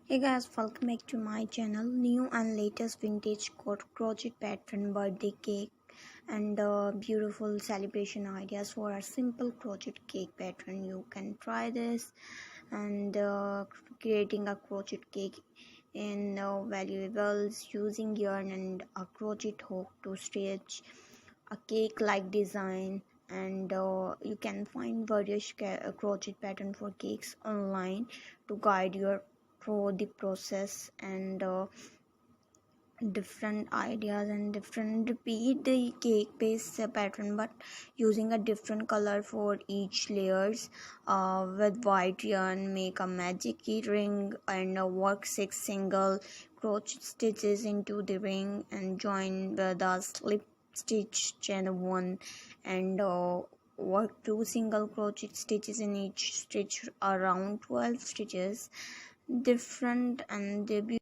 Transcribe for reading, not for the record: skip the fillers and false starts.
Hey guys, welcome back to my channel. New and latest vintage crochet pattern birthday cake and beautiful celebration ideas for a simple crochet cake pattern. You can try this and creating a crochet cake in valuables using yarn and a crochet hook to stitch a cake like design, and you can find various crochet pattern for cakes online to guide your through the process, and different ideas and different repeat the cake base pattern but using a different color for each layers. With white yarn make a magic key ring and work 6 single crochet stitches into the ring and join with the slip stitch chain 1, and work 2 single crochet stitches in each stitch, around 12 stitches different, and the